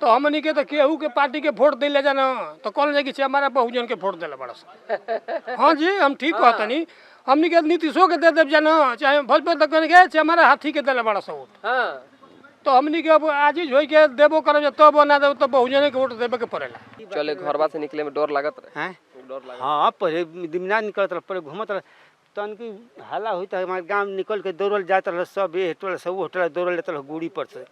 तो हमनी के तो केहू के पार्टी के वोट दिले जाना तो कौन जाए कि हमारा बहुजन के वोट दिला बड़ा सा। हाँ जी हम ठीक कहता नहीं, हमनी के नीतीशों के दे देव जाना चाहे भोजपुर तक के चाहे हमारा हाथी के दिला बड़ा सा वोट। तो हमनी के अब आजीज हो के देबो करब तब बना देव तो बहुजन के वोट देवे के पड़ेला। चले घरवा से निकले में डर लागत रहे हैं? डर लागत। हाँ पहले दिमना निकलत रह, पहले घूमत रह, तन की हल्ला हुई तो हमारे गांव निकल के दौड़ल जात रह, सब ये होटल सब होटल दौड़ल लेते रह गुड़ी पर से।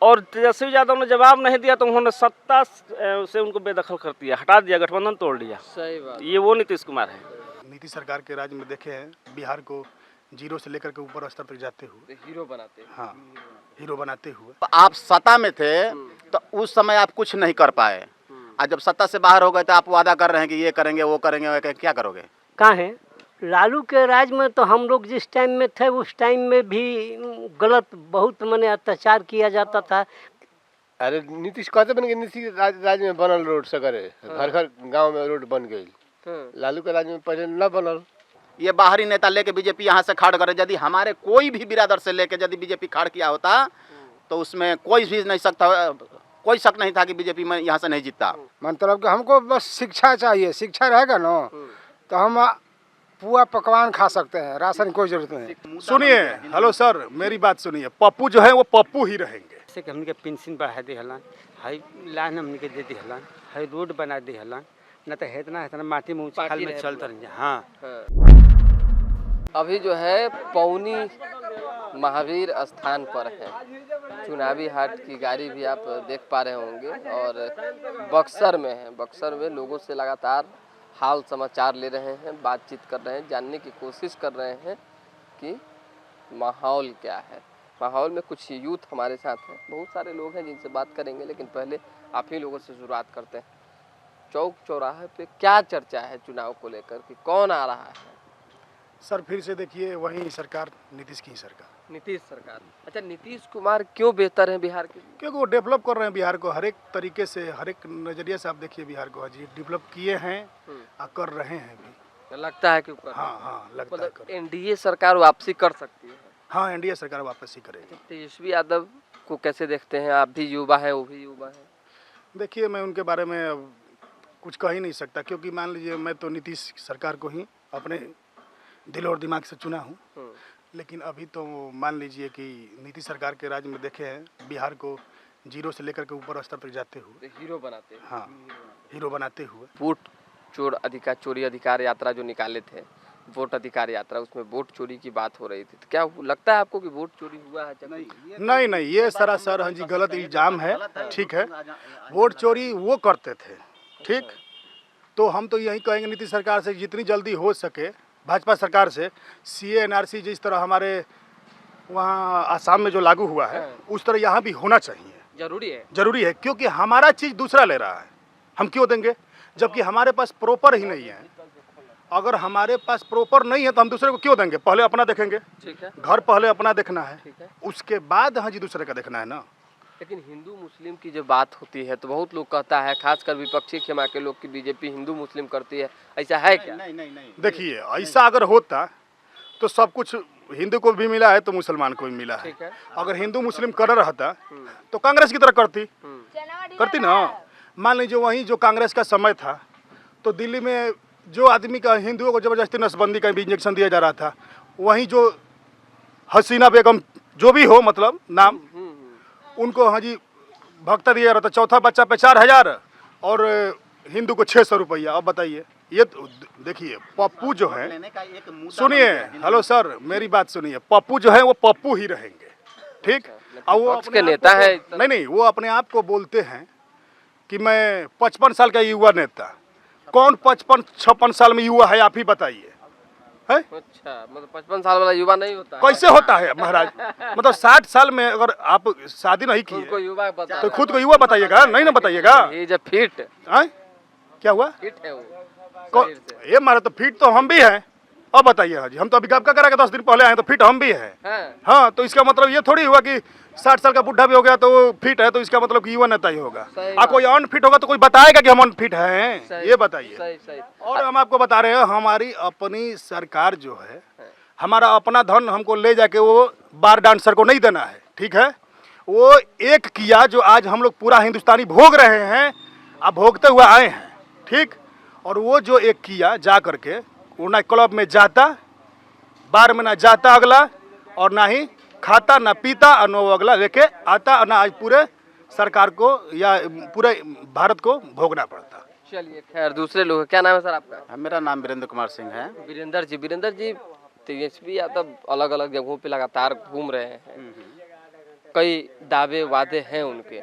और तेजस्वी यादव ने जवाब नहीं दिया तो उन्होंने सत्ता से उनको बेदखल कर दिया, हटा दिया, गठबंधन तोड़ दिया। सही बात। ये वो नीतीश कुमार है। नीतीश सरकार के राज में देखे हैं बिहार को जीरो से लेकर के ऊपर स्तर तक जाते हुए हीरो बनाते। हाँ हीरो बनाते हुए। आप सत्ता में थे तो उस समय आप कुछ नहीं कर पाए, आज जब सत्ता से बाहर हो गए तो आप वादा कर रहे हैं कि ये करेंगे वो करेंगे, क्या करोगे? कहाँ है लालू के राज में? तो हम लोग जिस टाइम में थे उस टाइम में भी गलत बहुत माने अत्याचार किया जाता था। अरे नीतीश कहते बन गए, नीतीश राज में बनल रोड सगरे, घर घर गांव में रोड बन गई। लालू के राज में पहले न बनल। ये बाहरी नेता लेके बीजेपी यहाँ से खड़ करे, यदि हमारे कोई भी बिरादर से लेके यदि बीजेपी खड़ किया होता तो उसमें कोई भी नहीं सकता, कोई शक नहीं था कि बीजेपी में यहाँ से नहीं जीतता। मतलब कि हमको बस शिक्षा चाहिए, शिक्षा रहेगा ना तो हम पुआ पकवान खा सकते हैं, राशन की कोई जरूरत नहीं। सुनिए, हेलो सर मेरी बात सुनिए, पप्पू जो है वो पप्पू ही रहेंगे। जैसे कि हमने के पेंशन बढ़ा दे हलन, हाई लाइन हमने के दे दी हलन, हाई रोड बना दी हलन, न तो इतना माटी में उछाल में चलता रही। हाँ अभी जो है पौनी महावीर स्थान पर है, चुनावी हाट की गाड़ी भी आप देख पा रहे होंगे और बक्सर में है। बक्सर में लोगों से लगातार हाल समाचार ले रहे हैं, बातचीत कर रहे हैं, जानने की कोशिश कर रहे हैं कि माहौल क्या है। माहौल में कुछ यूथ हमारे साथ हैं, बहुत सारे लोग हैं जिनसे बात करेंगे, लेकिन पहले आप ही लोगों से शुरुआत करते हैं। चौक चौराहे पे क्या चर्चा है चुनाव को लेकर कि कौन आ रहा है? सर फिर से देखिए वही सरकार, नीतीश की सरकार। नीतीश सरकार। अच्छा, नीतीश कुमार क्यों बेहतर है बिहार के? क्योंकि वो डेवलप कर रहे हैं बिहार को हर एक तरीके से, हर एक नजरिए से। आप देखिए बिहार को जी डेवलप किए हैं और कर रहे हैं भी। लगता है कि हाँ हाँ लगता है मतलब एनडीए सरकार वापसी कर सकती है। हाँ एनडीए सरकार वापसी करेगी। तेजस्वी यादव को कैसे देखते हैं आप? भी युवा है, वो भी युवा है। देखिए मैं उनके बारे में अब कुछ कह ही नहीं सकता, क्योंकि मान लीजिए मैं तो नीतीश सरकार को ही अपने दिल और दिमाग से चुना हूँ, लेकिन अभी तो मान लीजिए कि नीतीश सरकार के राज में देखे हैं बिहार को जीरो से लेकर के ऊपर स्तर तक जाते हुए हीरो बनाते। हाँ हीरो बनाते हुए। वोट चोरी अधिकार यात्रा जो निकाले थे, वोट अधिकार यात्रा, उसमें वोट चोरी की बात हो रही थी, तो क्या लगता है आपको कि वोट चोरी हुआ है? नहीं ये सरासर हाँ जी गलत इल्जाम है। ठीक है, वोट चोरी वो करते थे, ठीक। तो हम तो यही कहेंगे नीतीश सरकार से जितनी जल्दी हो सके, भाजपा सरकार से CA NRC जिस तरह हमारे वहाँ आसाम में जो लागू हुआ है उस तरह यहाँ भी होना चाहिए। जरूरी है क्योंकि हमारा चीज़ दूसरा ले रहा है, हम क्यों देंगे जबकि हमारे पास प्रॉपर ही नहीं है। अगर हमारे पास प्रॉपर नहीं है तो हम दूसरे को क्यों देंगे? पहले अपना देखेंगे। ठीक है, घर पहले अपना देखना है, उसके बाद हाँ जी दूसरे का देखना है ना। लेकिन हिंदू मुस्लिम की जब बात होती है तो बहुत लोग कहता है, खासकर विपक्षी खेमा के लोग, की बीजेपी हिंदू मुस्लिम करती है, ऐसा है क्या? नहीं। देखिए ऐसा अगर होता तो सब कुछ हिंदू को भी मिला है तो मुसलमान को भी मिला है। अगर हिंदू मुस्लिम कर रहता तो कांग्रेस की तरह करती ना। मान लीजिए वहीं जो कांग्रेस का समय था तो दिल्ली में जो आदमी का हिंदुओं को जबरदस्ती नसबंदी का भी इंजेक्शन दिया जा रहा था, वहीं जो हसीना बेगम जो भी हो मतलब नाम, उनको हाँ जी भक्ता दिया रहा था। चौथा बच्चा पे 4000 और हिंदू को 600 रुपया। अब बताइए, ये देखिए पप्पू जो है, सुनिए हेलो सर मेरी बात सुनिए, पप्पू जो है वो पप्पू ही रहेंगे, ठीक। और वो अपने नेता है नहीं वो अपने आप को बोलते हैं कि मैं 55 साल का युवा नेता। कौन 55-56 साल में युवा है आप ही बताइए? है? अच्छा, मतलब 55 साल वाला युवा नहीं होता? कैसे होता है महाराज? मतलब 60 साल में अगर आप शादी नहीं की तो खुद को युवा बताइएगा, नहीं ना बताइएगा। ये जब फिट है क्या हुआ? फिट है वो ये मारे तो फिट तो हम भी हैं। अब बताइए हाँ जी, हम तो अभी कब का करा के 10 दिन पहले आए तो फिट हम भी हैं। हाँ तो इसका मतलब ये थोड़ी हुआ कि 60 साल का बुढ़ा भी हो गया तो वो फिट है, तो इसका मतलब कि युवा नेता ही होगा। आप कोई अनफिट होगा तो कोई बताएगा कि हम अनफिट हैं? ये बताइए। और हम आपको बता रहे हैं हमारी अपनी सरकार जो है, हमारा अपना धन हमको ले जाके वो बार डांसर को नहीं देना है, ठीक है। वो एक किया जो आज हम लोग पूरा हिंदुस्तानी भोग रहे हैं, अब भोगते हुए आए हैं, ठीक। और वो जो एक किया जा करके वो ना क्लब में जाता, बार में ना जाता अगला, और ना ही खाता ना पीता, और ना वो अगला लेके आता, और ना आज पूरे सरकार को या पूरे भारत को भोगना पड़ता। चलिए खैर, दूसरे लोग, क्या नाम है सर आपका? मेरा नाम वीरेंद्र कुमार सिंह है। वीरेंद्र जी तेजस्वी यादव अलग अलग जगहों पे लगातार घूम रहे हैं। कई दावे वादे हैं उनके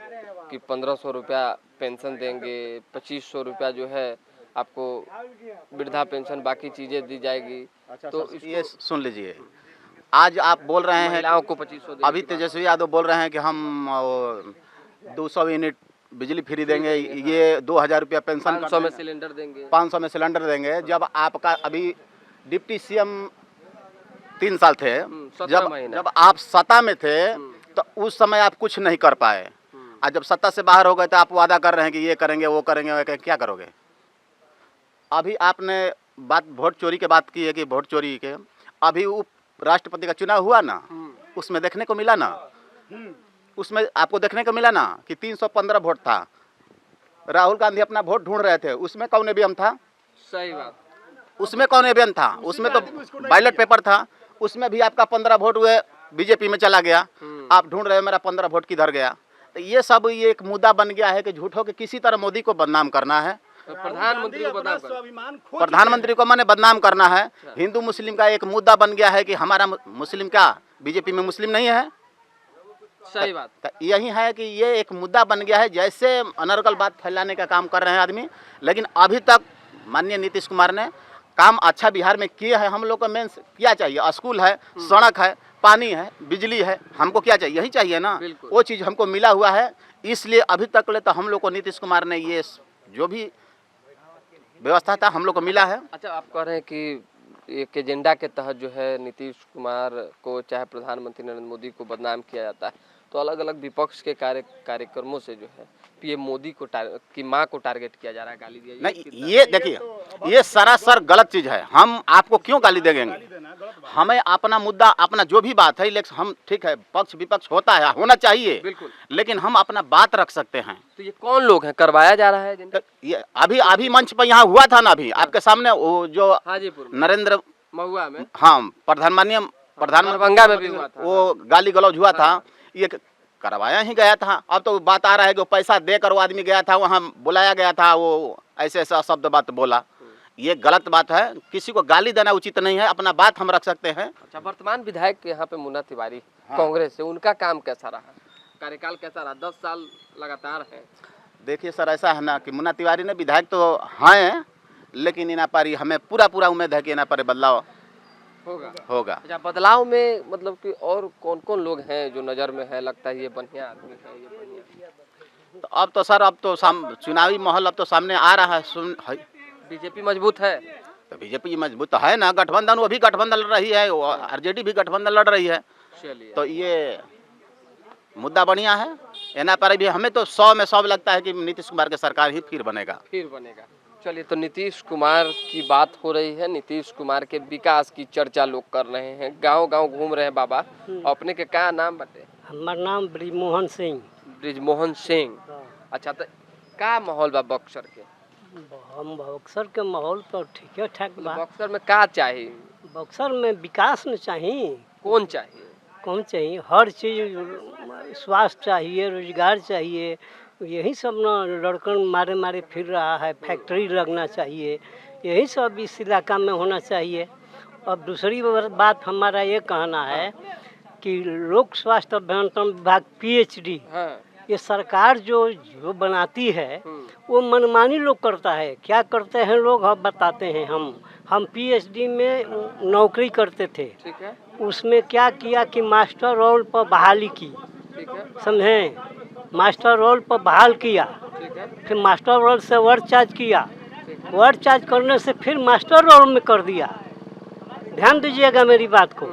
कि 1500 रुपया पेंशन देंगे, 2500 रुपया जो है आपको वृद्धा पेंशन, बाकी चीजें दी जाएगी। तो ये सुन लीजिए, आज आप बोल रहे हैं महिलाओं को 2500 अभी तेजस्वी यादव बोल रहे हैं कि हम 200 यूनिट बिजली फ्री देंगे, ये 2000 रुपया पेंशन 500 में सिलेंडर देंगे, 500 में सिलेंडर देंगे। जब आपका अभी डिप्टी सीएम 3 साल थे, 17 महीना। जब आप सत्ता में थे तो उस समय आप कुछ नहीं कर पाए। आज जब सत्ता से बाहर हो गए तो आप वादा कर रहे हैं कि ये करेंगे वो करेंगे, वो क्या करोगे? अभी आपने बात वोट चोरी के बात की है कि वोट चोरी के, अभी उप राष्ट्रपति का चुनाव हुआ ना, उसमें देखने को मिला ना, उसमें आपको देखने को मिला ना कि 315 वोट था। राहुल गांधी अपना वोट ढूंढ रहे थे, उसमें कौन ईवीएम था? सही बात, उसमें कौन ईवीएम था? उसमें तो बैलेट पेपर था, उसमें भी आपका 15 वोट हुए बीजेपी में चला गया। आप ढूंढ रहे हो मेरा 15 वोट किधर गया। तो ये सब ये एक मुद्दा बन गया है कि झूठों के किसी तरह मोदी को बदनाम करना है, प्रधानमंत्री को बदनाम करना, प्रधानमंत्री को मैंने बदनाम करना है। हिंदू मुस्लिम का एक मुद्दा बन गया है कि हमारा मुस्लिम क्या बीजेपी में मुस्लिम नहीं है। सही बात। तो यही है कि ये एक मुद्दा बन गया है, जैसे अनर्गल बात फैलाने का काम कर रहे हैं आदमी। लेकिन अभी तक माननीय नीतीश कुमार ने काम अच्छा बिहार में किया है। हम लोग को मेन क्या चाहिए? स्कूल है, सड़क है, पानी है, बिजली है, हमको क्या चाहिए? यही चाहिए ना। वो चीज़ हमको मिला हुआ है, इसलिए अभी तक ले तो हम लोग को नीतीश कुमार ने ये जो भी व्यवस्था था हम लोग को मिला है। अच्छा, आप कह रहे हैं कि एक एजेंडा के तहत जो है नीतीश कुमार को, चाहे प्रधानमंत्री नरेंद्र मोदी को बदनाम किया जाता है, तो अलग अलग विपक्ष के कार्यक्रमों से जो है पीएम मोदी को की मां को टारगेट किया जा रहा है, गाली दिया नहीं। ये देखिए, ये सरासर गलत चीज़ है। हम आपको क्यों गाली देंगे? हमें अपना मुद्दा, अपना जो भी बात है, इलेक्शन, हम ठीक है, पक्ष विपक्ष होता है, होना चाहिए, बिल्कुल, लेकिन हम अपना बात रख सकते हैं। तो ये कौन लोग हैं, करवाया जा रहा है? ये अभी मंच पर यहाँ हुआ था ना, अभी आपके सामने वो जो हाजीपुर नरेंद्र महुआ में, हाँ, प्रधानमंत्री में भी हुआ था, वो गाली गलौज हुआ था, ये करवाया ही गया था। अब तो बात आ रहा है कि पैसा देकर वो आदमी गया था, वहाँ बुलाया गया था, वो ऐसे ऐसा शब्द बात बोला। ये गलत बात है, किसी को गाली देना उचित नहीं है, अपना बात हम रख सकते हैं। अच्छा, वर्तमान विधायक यहाँ पे मुन्ना तिवारी कांग्रेस से, उनका काम कैसा रहा, कार्यकाल कैसा रहा? 10 साल लगातार है। देखिए सर, ऐसा है ना कि मुन्ना तिवारी ने विधायक तो हैं, लेकिन इना पर हमें पूरा उम्मीद है कि इना पर बदलाव होगा। अच्छा, बदलाव में मतलब कि और कौन कौन लोग हैं जो नज़र में है, लगता है ये बढ़िया आदमी है, ये बढ़िया? तो अब तो सर, अब तो चुनावी माहौल अब तो सामने आ रहा है। बीजेपी मजबूत है, तो बीजेपी मजबूत तो है ना, गठबंधन, वो भी गठबंधन लड़ रही है, आरजेडी भी गठबंधन लड़ रही है। चलिए, तो ये मुद्दा बढ़िया है। एना पर भी हमें तो 100 में 100 लगता है कि नीतीश कुमार की सरकार ही फिर बनेगा। चलिए, तो नीतीश कुमार की बात हो रही है, नीतीश कुमार के विकास की चर्चा लोग कर रहे हैं, गांव-गांव घूम रहे हैं। बाबा, अपने के क्या नाम बते? हमार नाम ब्रिजमोहन सिंह। ब्रिजमोहन सिंह। अच्छा, तो का माहौल बा बक्सर के? हम बक्सर के माहौल तो ठीक ठाक बा। बक्सर में का चाहिए? बक्सर में विकास न चाहिए। कौन चाहिए? कौन चाहिए? हर चीज़, स्वास्थ्य चाहिए, रोजगार चाहिए, यही सब ना लड़कन मारे फिर रहा है, फैक्ट्री लगना चाहिए, यही सब इस इलाका में होना चाहिए। अब दूसरी बात हमारा ये कहना है कि लोक स्वास्थ्य अभियंत्रण विभाग PhD, ये सरकार जो बनाती है वो मनमानी लोग करता है। क्या करते हैं लोग, हम बताते हैं। हम PhD में नौकरी करते थे, ठीक है। उसमें क्या किया कि मास्टर रोल पर बहाली की, समझें, मास्टर रोल पर बहाल किया, फिर मास्टर रोल से वर्ड चार्ज किया, वर्ड चार्ज करने से फिर मास्टर रोल में कर दिया। ध्यान दीजिएगा मेरी बात को,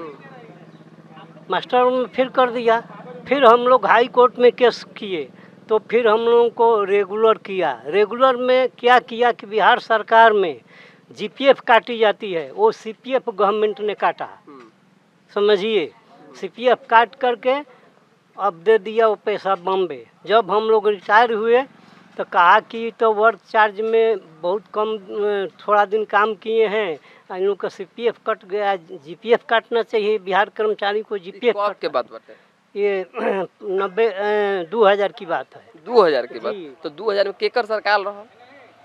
मास्टर रोल में फिर कर दिया। फिर हम लोग हाई कोर्ट में केस किए, तो फिर हम लोगों को रेगुलर किया। रेगुलर में क्या किया कि बिहार सरकार में GPF काटी जाती है, वो CPF गवर्नमेंट ने काटा, समझिए। CPF काट करके अब दे दिया वो पैसा बॉम्बे। जब हम लोग रिटायर हुए तो कहा कि तो वर्क चार्ज में बहुत कम थोड़ा दिन काम किए हैं, इन लोग का CPF कट गया, GPF काटना चाहिए बिहार कर्मचारी को, GPF कब के बात बात है? ये 2000 की बात है। 2000 की बात। जी। तो 2000 में केकर सरकार रहा?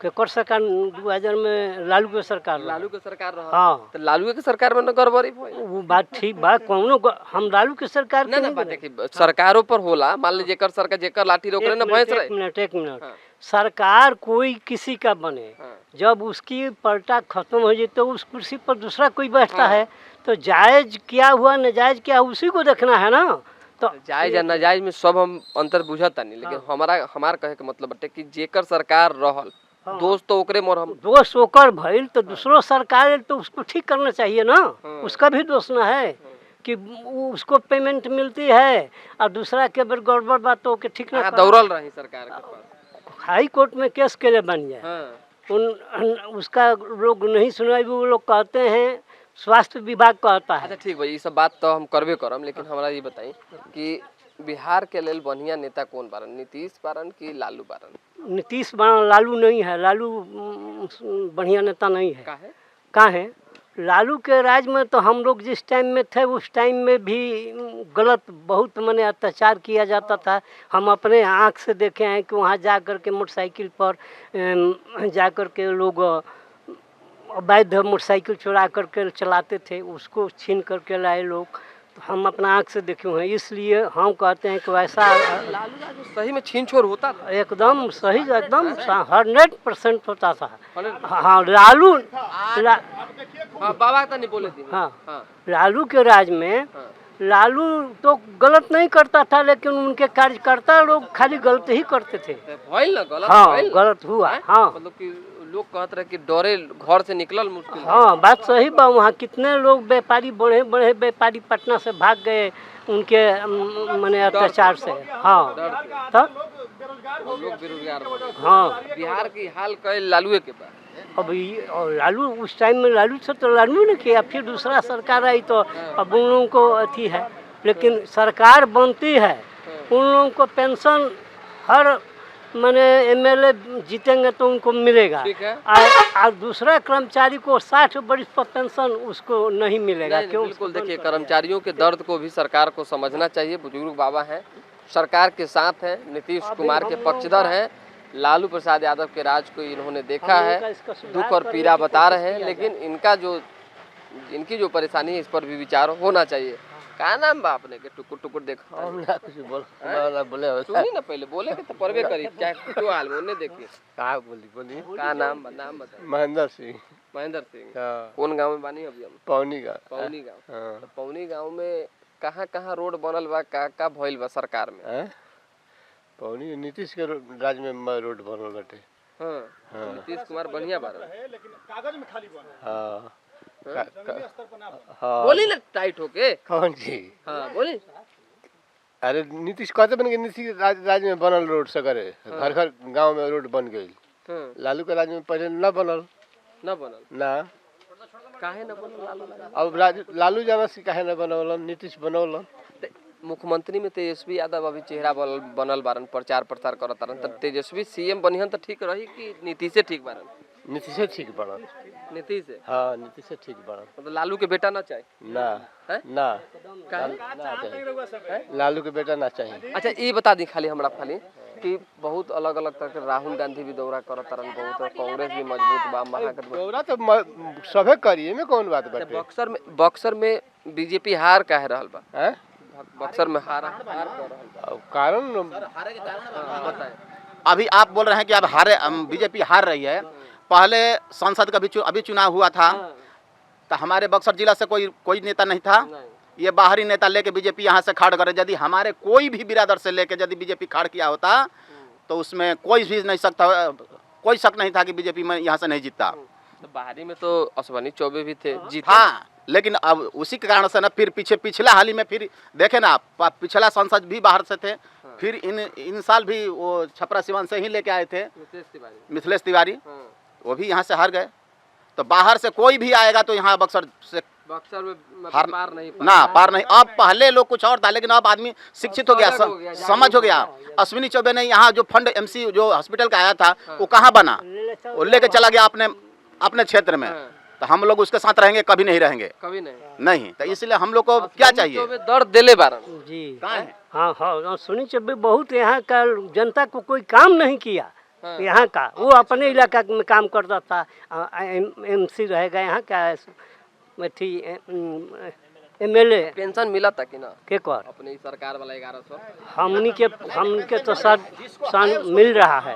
केकर सरकार 2000 में लालू के सरकार रहा। लालू के सरकार रहा। हाँ। तो लालू के सरकार में न गड़बड़ी भइल? वो बात ठीक बा, कौनो हम लालू के सरकार ना ना बात देखिए, सरकारों पर होला, मान लीजिए जेकर सरकार जेकर लाठी रोक रहे ना भैंस रहे। एक मिनट हाँ। सरकार कोई किसी का बने, हाँ। जब उसकी पलटा खत्म हो जाए तो उस कुर्सी पर दूसरा कोई बैठता हाँ। है, तो जायज क्या हुआ नाजायज क्या हुआ उसी को देखना है ना। तो जायज या नाजायज में सब हम अंतर बुझता नहीं, लेकिन हमार कहे के मतलब बटे कि जेकर सरकार रहल, दोस्त तो ओकरे मोर हम दोष ओकर भइल तो दूसरो सरकार तो उसको ठीक करना चाहिए ना। उसका भी दोष ना है कि उसको पेमेंट मिलती है और दूसरा के बेर गड़बड़ बात तो के ठीक ना दौड़ल रही सरकार के पास, हाई कोर्ट में केस के लिए बन जाए। हाँ। उसका लोग नहीं सुनाई, वो लोग कहते हैं स्वास्थ्य विभाग कहता है। अच्छा ठीक भाई, ये सब बात तो हम करबे करम, लेकिन हमारा ये बताई कि बिहार के लेल बढ़िया नेता कौन बारन, नीतीश बारन की लालू बारन? नीतीश बारन, लालू नहीं है। लालू बढ़िया नेता नहीं है। कहाँ है? लालू के राज में तो हम लोग जिस टाइम में थे उस टाइम में भी गलत बहुत माने अत्याचार किया जाता था। हम अपने आँख से देखे हैं कि वहाँ जा कर के मोटरसाइकिल पर जा कर के लोग अवैध मोटरसाइकिल चुरा करके चलाते थे, उसको छीन करके लाए लोग। तो हम अपना आँख से देखे हुए हैं, इसलिए हम कहते हैं कि वैसा लालू राज सही में छीन छोर होता था? एकदम सही, एकदम 100% होता था। हाँ लालू बाबा तो नहीं बोले थी। हाँ लालू के राज में लालू तो गलत नहीं करता था, लेकिन उनके कार्यकर्ता लोग खाली गलत ही करते थे। भइल ना गलत? हाँ गलत हुआ। हाँ मतलब कि लोग कहते रहे कि डरे घर से निकलल मुश्किल। हाँ बात सही बा। वहाँ कितने लोग व्यापारी, बड़े बड़े व्यापारी पटना से भाग गए उनके माने अत्याचार से। हाँ तब लोग बेरोजगार। हाँ बिहार की हाल कहे लालू के बाद। अब और लालू उस टाइम में लालू से तो लालू ने किया, फिर दूसरा सरकार आई तो अब उन लोगों को अथी है, लेकिन सरकार बनती है उन लोगों को पेंशन हर माने MLA जीतेंगे तो उनको मिलेगा, और दूसरा कर्मचारी को 60 वर्ष पर पेंशन उसको नहीं मिलेगा। क्यों? बिल्कुल देखिए, कर्मचारियों के दर्द को भी सरकार को समझना चाहिए। बुजुर्ग बाबा हैं, सरकार के साथ हैं, नीतीश कुमार के पक्षधर हैं। लालू प्रसाद यादव के राज को इन्होंने देखा है, दुख और पीड़ा बता रहे हैं, लेकिन इनकी जो परेशानी है इस पर भी विचार होना चाहिए। का नाम बा आपने के टुकुर टुकुर देखो? हम ना कुछ बोले सुनी ना, पहले बोले के तो परवे करी, चाहे कुछ हाल में उन्हें देखिए। का बोली का नाम बताइए? महेंद्र सिंह। महेंद्र सिंह। हाँ। कौन गांव में बानी अभी हम? पौनी गाँव। पौनी गांव। हाँ। तो पौनी गांव में कहाँ रोड बनल बा, का भइल बा सरकार में? पौनी नीतीश के राज में रोड बनल बाटे। हाँ। नीतीश कुमार बढ़िया बारन, लेकिन कागज में खाली बना। हाँ बोली ना टाइट होके। कौन जी? हाँ बोली। अरे नीतीश कहते बन के नीतीश राज में बनल रोड सगरे, घर घर गांव में रोड बन गई। लालू के राज में पहले न बनल ना। काहे न बनल? अब लालू जाना से काहे न बनौलन, नीतीश बनौलन। मुख्यमंत्री में तेजस्वी यादव अभी चेहरा बनल बारन, प्रचार प्रसार करत बारन। तो तेजस्वी CM बनिहन तो ठीक रही कि नीतीश ठीक बारन? नीतीश ठीक बनल। नीतीश? हाँ नीतीश ठीक बनल। मतलब लालू के बेटा ना चाहे? ना लालू के बेटा ना चाहिए। अच्छा ये बता दी खाली हमरा कि बहुत अलग अलग तरह के राहुल गांधी भी दौरा करत तारन, बहुत कांग्रेस भी मजबूत बा, महागठबंधन दौरा तो सभे करिए में कौन बात बाटे। बक्सर में BJP हार काहे रहल बा? हैं? बक्सर में हार कर रहल बा कारण बताएं। अभी आप बोल रहे हैं कि अब BJP हार रही है। पहले संसद का भी अभी चुनाव हुआ था, तो हमारे बक्सर जिला से कोई नेता नहीं था। ये बाहरी नेता लेके BJP यहाँ से खड़ करे। यदि हमारे कोई भी बिरादर से लेके यदि BJP खड़ किया होता तो उसमें कोई भी नहीं सकता, कोई शक नहीं था कि BJP में यहाँ से नहीं जीतता। तो बाहरी में तो अश्वनी चौबे भी थे, जीते। हाँ, लेकिन अब उसी के कारण से ना फिर पिछला हाल ही में फिर देखे ना, पिछला सांसद भी बाहर से थे। फिर इन साल भी वो छपरा सिवान से ही लेके आए थे, मिथिलेश तिवारी। वो भी यहाँ से हार गए। तो बाहर से कोई भी आएगा तो यहाँ बक्सर से बक्सर में हार पार नहीं ना पार नहीं। अब पहले लोग कुछ और था, लेकिन अब आदमी शिक्षित हो गया, अलग हो गया, समझ हो गया। अश्विनी चौबे ने यहाँ जो फंड एमसी जो हॉस्पिटल का आया था वो कहाँ बना, वो लेके चला गया अपने अपने क्षेत्र में। तो हम लोग उसके साथ रहेंगे, कभी नहीं रहेंगे, कभी नहीं। तो इसलिए हम लोग को क्या चाहिए, दर्द दिले बारन जी कहाँ है? हाँ हाँ, सुनी चब्बे बहुत यहाँ का जनता को कोई काम नहीं किया। यहाँ का वो अपने इलाका में काम करता था। एमसी रहेगा यहाँ का एमएलए। पेंशन मिला था कि ना के कर अपनी सरकार वाला 1100? हमनी के तो सर मिल रहा है,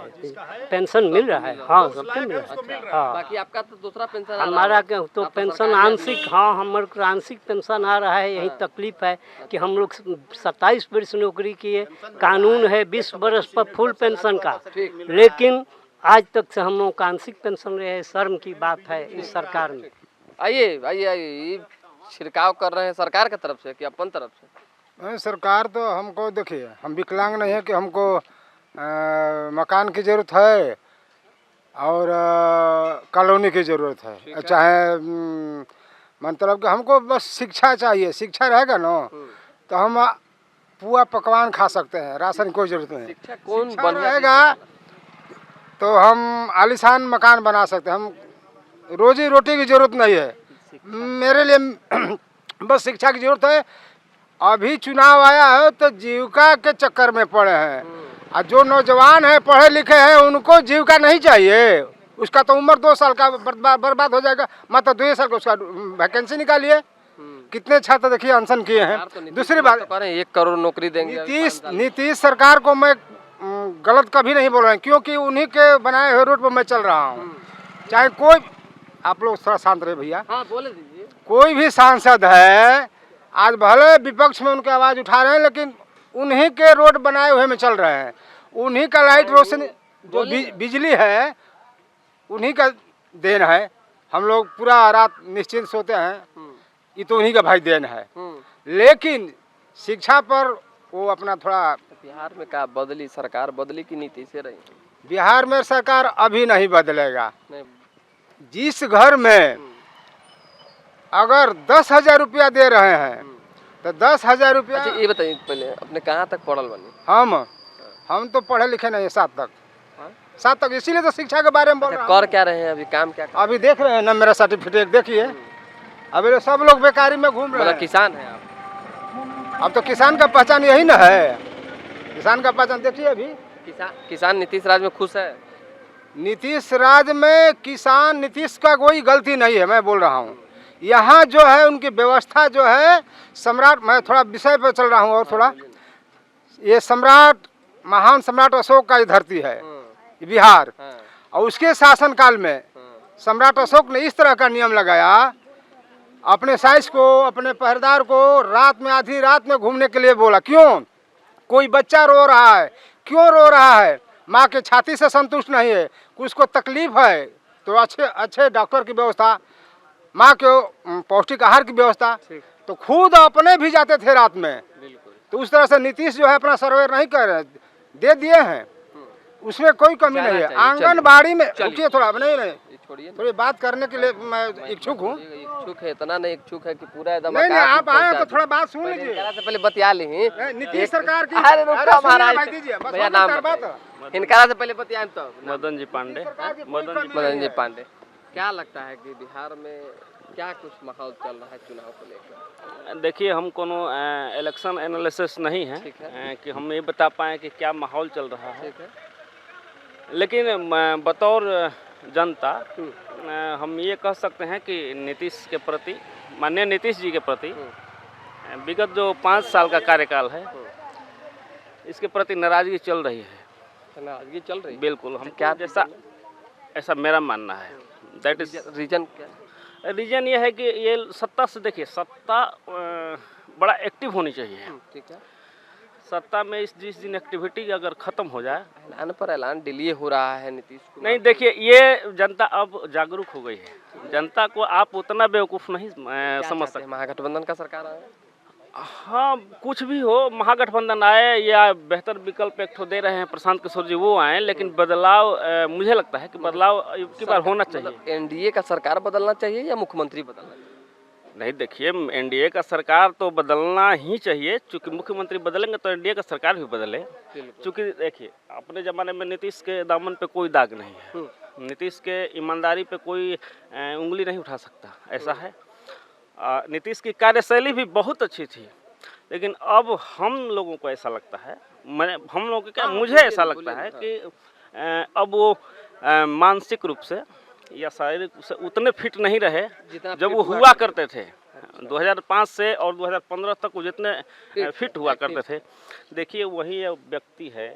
पेंशन मिल रहा है। हाँ सबके मिल रहा है। हाँ बाकी आपका तो दूसरा पेंशन आ रहा हमारा होगा। के तो आप पेंशन सरकारी आंशिक, हाँ हमारे आंशिक पेंशन आ रहा है। यही तकलीफ है कि हम लोग 27 वर्ष नौकरी किए, कानून है 20 वर्ष पर फुल पेंशन का, लेकिन आज तक से हम लोग का आंशिक पेंशन रहे। शर्म की बात है इस सरकार में। आइए आइए आइए, छिड़काव कर रहे हैं सरकार की तरफ से कि अपन तरफ से? नहीं, सरकार तो हमको देखिए, हम विकलांग नहीं है कि हमको मकान की ज़रूरत है और कॉलोनी की ज़रूरत है, चाहे मतलब कि हमको बस शिक्षा चाहिए। शिक्षा रहेगा ना तो हम पुआ पकवान खा सकते हैं, राशन की कोई ज़रूरत नहीं। शिक्षा कौन शिक्षा बढ़िया रहेगा तो हम आलीशान मकान बना सकते हैं। हम रोजी रोटी की ज़रूरत नहीं है मेरे लिए, बस शिक्षा की ज़रूरत है। अभी चुनाव आया है तो जीविका के चक्कर में पड़े हैं, और जो नौजवान है पढ़े लिखे हैं उनको जीविका नहीं चाहिए। उसका तो उम्र 2 साल का बर्बाद हो जाएगा, मतलब 2 साल का उसका वैकेंसी निकालिए। कितने छात्र देखिए अनशन किए हैं। दूसरी बात, 1 करोड़ नौकरी देंगे। नीतीश सरकार को मैं गलत कभी नहीं बोल रहा हूँ, क्योंकि उन्हीं के बनाए हुए रूट पर मैं चल रहा हूँ। चाहे कोई, आप लोग थोड़ा शांत रहे भैया। हाँ बोले दीजिए। कोई भी सांसद है, आज भले विपक्ष में उनकी आवाज़ उठा रहे हैं, लेकिन उन्हीं के रोड बनाए हुए में चल रहे हैं। उन्हीं का लाइट रोशनी जो बिजली है उन्हीं का देन है। हम लोग पूरा रात निश्चिंत सोते हैं, ये तो उन्हीं का भाई देन है। लेकिन शिक्षा पर वो अपना थोड़ा, बिहार में का बदली सरकार बदली की नीति से रही? बिहार में सरकार अभी नहीं बदलेगा। नहीं। जिस घर में अगर 10,000 रुपया दे रहे हैं तो 10,000 रुपया। अच्छा ये बताइए पहले, अपने कहाँ तक पढ़ल बनी? हम तो पढ़े लिखे नहीं है, 7 तक। 7 तक, इसीलिए तो शिक्षा के बारे में बोल रहा हूं। कर क्या रहे हैं अभी, काम क्या कर? अभी देख रहे हैं ना मेरा सर्टिफिकेट देखिए। अभी सब लोग बेकारी में घूम रहे हैं। किसान है आप? अब तो किसान का पहचान यही ना है। किसान का पहचान देखिए। अभी किसान नीतीश राज में खुश है? नीतीश राज में किसान, नीतीश का कोई गलती नहीं है, मैं बोल रहा हूँ। यहाँ जो है उनकी व्यवस्था जो है, सम्राट, मैं थोड़ा विषय पर चल रहा हूँ और थोड़ा, ये सम्राट, महान सम्राट अशोक का ये धरती है बिहार, और उसके शासनकाल में सम्राट अशोक ने इस तरह का नियम लगाया, अपने साइज को, अपने पहरेदार को रात में, आधी रात में घूमने के लिए बोला। क्यों? कोई बच्चा रो रहा है, क्यों रो रहा है? माँ के छाती से संतुष्ट नहीं है, कुछ को तकलीफ है, तो अच्छे डॉक्टर की व्यवस्था, माँ के पौष्टिक आहार की व्यवस्था, तो खुद अपने भी जाते थे रात में। तो उस तरह से नीतीश जो है अपना सर्वे नहीं कर रहे, दे दिए हैं, उसमें कोई कमी नहीं है। आंगनबाड़ी में रुकिए थोड़ा, नहीं थोड़ी बात करने के लिए मैं इच्छुक हूँ। इच्छुक है, इतना नहीं इच्छुक है कि पूरा एकदम। नहीं, आप आए तो थोड़ा बात सुन लीजिए। से पहले बतिया ली नीतीश सरकार की। अरे रुको महाराज, भैया नाम इनका से पहले बतिया तो। मदन जी पांडे। मदन जी पांडे, क्या लगता है कि बिहार में क्या कुछ माहौल चल रहा है चुनाव को लेकर? देखिए, हम कोनो इलेक्शन एनालिसिस नहीं है कि हम ये बता पाएँ कि क्या माहौल चल रहा है, लेकिन बतौर जनता हम ये कह सकते हैं कि नीतीश के प्रति, माननीय नीतीश जी के प्रति विगत जो 5 साल का कार्यकाल है, इसके प्रति नाराजगी चल रही है। नाराजगी चल रही? बिल्कुल। हम क्या, जैसा ऐसा मेरा मानना है। दैट इज रीजन क्या? रीजन ये है कि ये सत्ता से, देखिए सत्ता बड़ा एक्टिव होनी चाहिए। ठीक है। सत्ता में जिस दिन एक्टिविटी अगर खत्म हो जाए, ऐलान पर ऐलान डिले हो रहा है नीतीश कुमार। नहीं, देखिए ये जनता अब जागरूक हो गई है। जनता को आप उतना बेवकूफ़ नहीं समझ सकते। महागठबंधन का सरकार आए, हाँ कुछ भी हो, महागठबंधन आए या बेहतर विकल्प एक ठो दे रहे हैं प्रशांत किशोर जी, वो आए, लेकिन बदलाव मुझे लगता है कि बदलाव की बार होना चाहिए। एनडीए का सरकार बदलना चाहिए या मुख्यमंत्री बदलना चाहिए? नहीं, देखिए एनडीए का सरकार तो बदलना ही चाहिए, चूंकि मुख्यमंत्री बदलेंगे तो एनडीए का सरकार भी बदले। चूंकि देखिए अपने ज़माने में नीतीश के दामन पे कोई दाग नहीं है, नीतीश के ईमानदारी पे कोई उंगली नहीं उठा सकता, ऐसा है। नीतीश की कार्यशैली भी बहुत अच्छी थी, लेकिन अब हम लोगों को ऐसा लगता है, हम लोगों को क्या, मुझे ऐसा लगता है कि अब वो मानसिक रूप से या शारीरिक रूप से उतने फिट नहीं रहे जब वो हुआ करते थे। 2005 से और 2015 तक वो जितने फिट हुआ करते थे। देखिए वही व्यक्ति है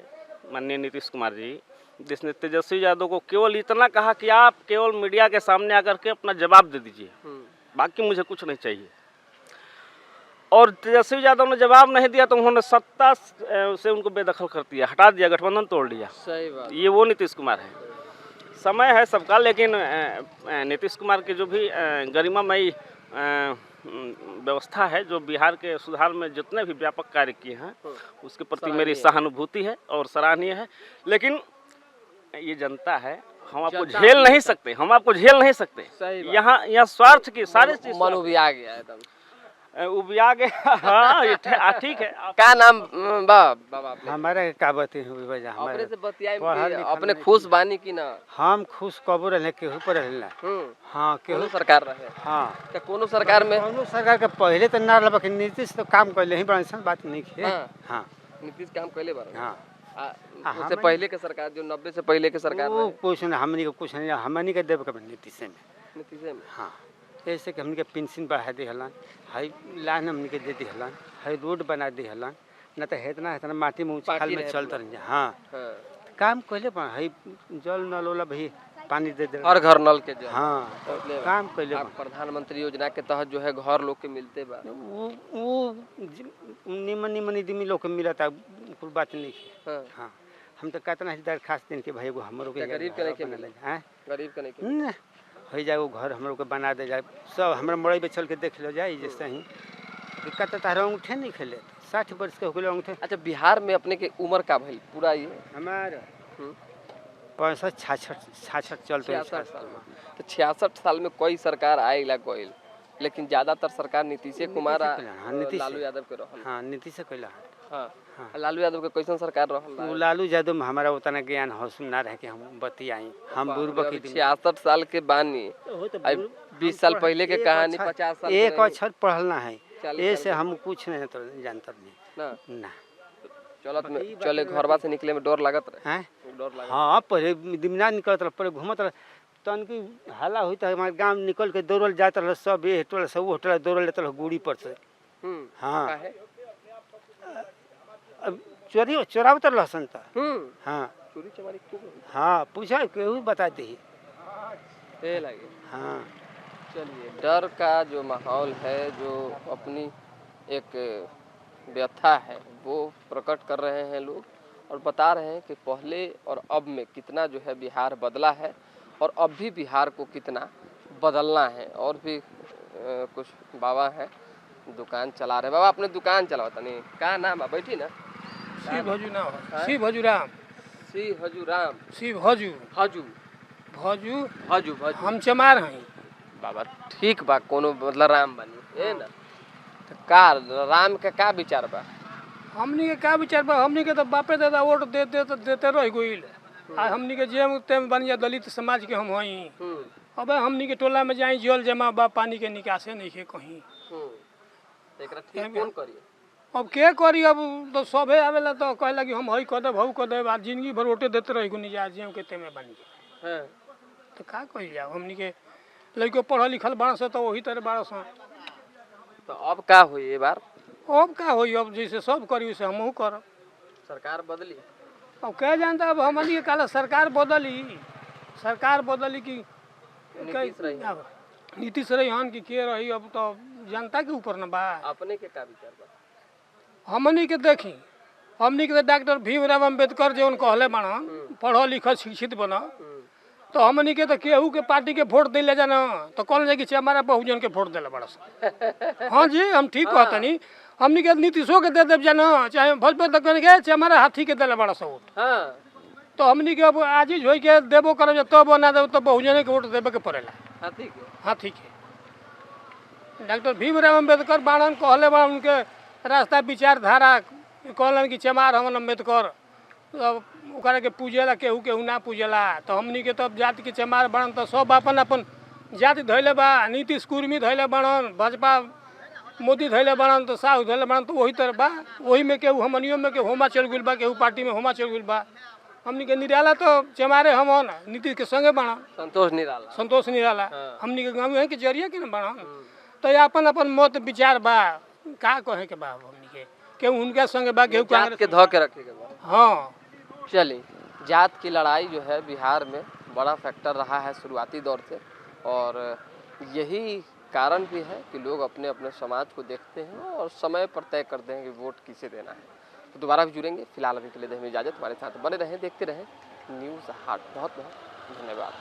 माननीय नीतीश कुमार जी, जिसने तेजस्वी यादव को केवल इतना कहा कि आप केवल मीडिया के सामने आकर के अपना जवाब दे दीजिए, बाकी मुझे कुछ नहीं चाहिए। और तेजस्वी यादव ने जवाब नहीं दिया तो उन्होंने सत्ता से उनको बेदखल कर दिया, हटा दिया, गठबंधन तोड़ दिया। सही बात। ये वो नीतीश कुमार है। समय है सबका, लेकिन नीतीश कुमार की जो भी गरिमामयी व्यवस्था है, जो बिहार के सुधार में जितने भी व्यापक कार्य किए हैं, उसके प्रति मेरी सहानुभूति है और सराहनीय है। लेकिन ये जनता है, हम आपको झेल नहीं सकते, हम आपको झेल नहीं सकते। यहाँ स्वार्थ की सारी चीज मन उबिया गया एकदम, उबिया गया। हाँ ये ठीक है। का नाम बाबा हमारा का बते हुए अपने से बतियाई अपने खुश बानी की ना? हम खुश कबो रहे केहू पर रहना। हाँ केहू सरकार रहे। हाँ क्या कोनो सरकार में? कोनो सरकार के पहले तो ना लबा कि नीतीश तो काम कर ले ही, बड़ा बात नहीं है। हाँ नीतीश काम कैले बार। हाँ उससे पहले के सरकार, जो 90 से पहले के सरकार, वो कुछ नहीं, हमनी को कुछ नहीं, हमनी के देव के नीतीश में। हाँ ऐसे कि हमनी के पेंशन बढ़ा दी हलन, हाई लाइन हमनी के दे दी हलन, हाई रोड बना दी हलन, न तो इतना इतना माटी में उछाल में चलता रह। हाँ काम कैले हाई जल नल वाला भाई पानी दे दे, हर घर नल के जल। हाँ तो काम कैले। प्रधानमंत्री योजना के तहत जो है घर लोग के मिलते बा, वो निमन निमन आदमी लोग के मिला था, कोई बात नहीं है। हाँ हम तो कहते दरखास्त दें कि भाई एगो हमरो के गरीब के नहीं के मिले, गरीब के नहीं के हो जाए वो घर हम लोग को बना दे जाए, सब हमारे मड़ई पे चल के देख लो जाए। जैसे ही दिक्कत तारा अंगूठे नहीं खेले, 60 वर्ष के हो गए अंगूठे। अच्छा बिहार में अपने के उम्र का भाई पूरा ये हमारा 65-66 चलते हैं। 66 साल में, तो 66 साल में कोई सरकार आएला कोई, लेकिन ज्यादातर सरकार नीतीश कुमार लालू यादव के रहल। हाँ नीतीश से कैला। हाँ लालू यादव के कैसन सरकार रहल? वो लालू यादव में हमारा उतना ज्ञान हौसला ना रहे कि हम बतियाई, हम बुर्बक 66 साल के बानी, 20 साल पहले के कहानी, 50 साल एक अक्षर पढ़लना है, ऐसे हम कुछ नहीं तो जानता नहीं ना। चले घरवा से निकले में डर लागत रहे? हाँ पहले दिमना निकलत रहे, पहले घूमत रहे, तन की हल्ला हुई तो हमारे गांव निकल के दौड़ल जात रहे, सब ये होटल सब होटल दौड़ल लेते रहे गुड़ी पर से। हाँ अब चोरावत लहसन था। हाँ चोरी चमारी खूब। हाँ पूछा केहू बता दी। लगे। हाँ चलिए, डर का जो माहौल है, जो अपनी एक व्यथा है वो प्रकट कर रहे हैं लोग, और बता रहे हैं कि पहले और अब में कितना जो है बिहार बदला है, और अब भी बिहार को कितना बदलना है। और भी कुछ बाबा हैं, दुकान चला रहे। बाबा अपने दुकान चलावता नहीं, का नाम है? बैठी ना। शिव हजू ना हो, शिव हजूराम, शिव हजूराम, शिव हजू हजू भजू हजू हम चमार हैं बाबा। ठीक बा, कोनो मतलब राम बनी है ना, तो का राम के का विचार बा? हमनी के का विचार बा? हमनी के तो बापे दादा वोट देते रह गइल, आ हमनी के जेम तेम बनिया दलित समाज के हम हई। अब हमनी के टोला में जाई जल जमा बा, पानी के निकासे नहीं के कहीं। एकरा ठीक कौन करी? अब के करी? अब तो सबे आवेला तो कहला कि हम हई कर देब, हऊ कर देब, आ जिंदगी भर वोटे देते रही गुनी जा जेम के तेमे बनी तो का कही जाओ? हमनी के लड़को पढ़ल लिखल बारह सौ तो वही तरह 1200। तो अब का हुई ये बार? अब का होई? अब जैसे सब करी वैसे हमहू करब। सरकार बदली, अब क्या जानता, अब हमनी के काला सरकार बदली कि नीतीश रही हन कि के रही, अब तो जनता के ऊपर न बा। अपने के का विचार बा? हमनी के देखी, हमनी के डॉक्टर भीमराव अम्बेडकर जो कहले बना पढ़ लिखल शिक्षित बना, तो हमनी के तो केहू के पार्टी के वोट दिले जाना तो कौन जाए कि हमारा बहुजन के वोट दिला बड़ा सा। हाँ जी हम ठीक कहता नहीं, हमनी के नीतीशों के दे देव जाना, चाहे भाजपा तक के हमारा हाथी के दिला बड़ा सा वोट। तो हमनी के अब आजीज हो के देबो करब, तब ना देव तो बहुजन के वोट देवे के पड़ेला, हाथी के। डॉक्टर भीमराव अम्बेडकर बाणन कहले बा उनके रास्ता विचारधारा कहलन कि चमार हमन अम्बेडकर अब ओकरा के पूजेला केहू केहू ना पूजेला तो हमनी के तब जाति के चमार बाणन तो सब अपन अपन जाति धैले बा नीतीश कुर्मी धैले बाणन भाजपा मोदी धैले बाणन तो साहू धैले बाणन तो वही तरह बा वही में केहू हमनियों में के होमा चल गइल बा केहू पार्टी में होमा चल गइल बा हमनी के निराला तो चमारे हमन नीतीश के संगे बाणन संतोष निराला हमनी के गाँव के जरिए के न बाणन तो ये अपन अपन मत विचार बा का कहे के बा हमनी के केहू उनका संगे बा केहू जात के धो के रखे के बा। हाँ चलिए, जात की लड़ाई जो है बिहार में बड़ा फैक्टर रहा है शुरुआती दौर से और यही कारण भी है कि लोग अपने अपने समाज को देखते हैं और समय पर तय करते हैं कि वोट किसे देना है। तो दोबारा भी जुड़ेंगे, फिलहाल अभी के लिए हमें इजाज़त, हमारे साथ बने रहें, देखते रहें न्यूज़ हाट। बहुत बहुत धन्यवाद।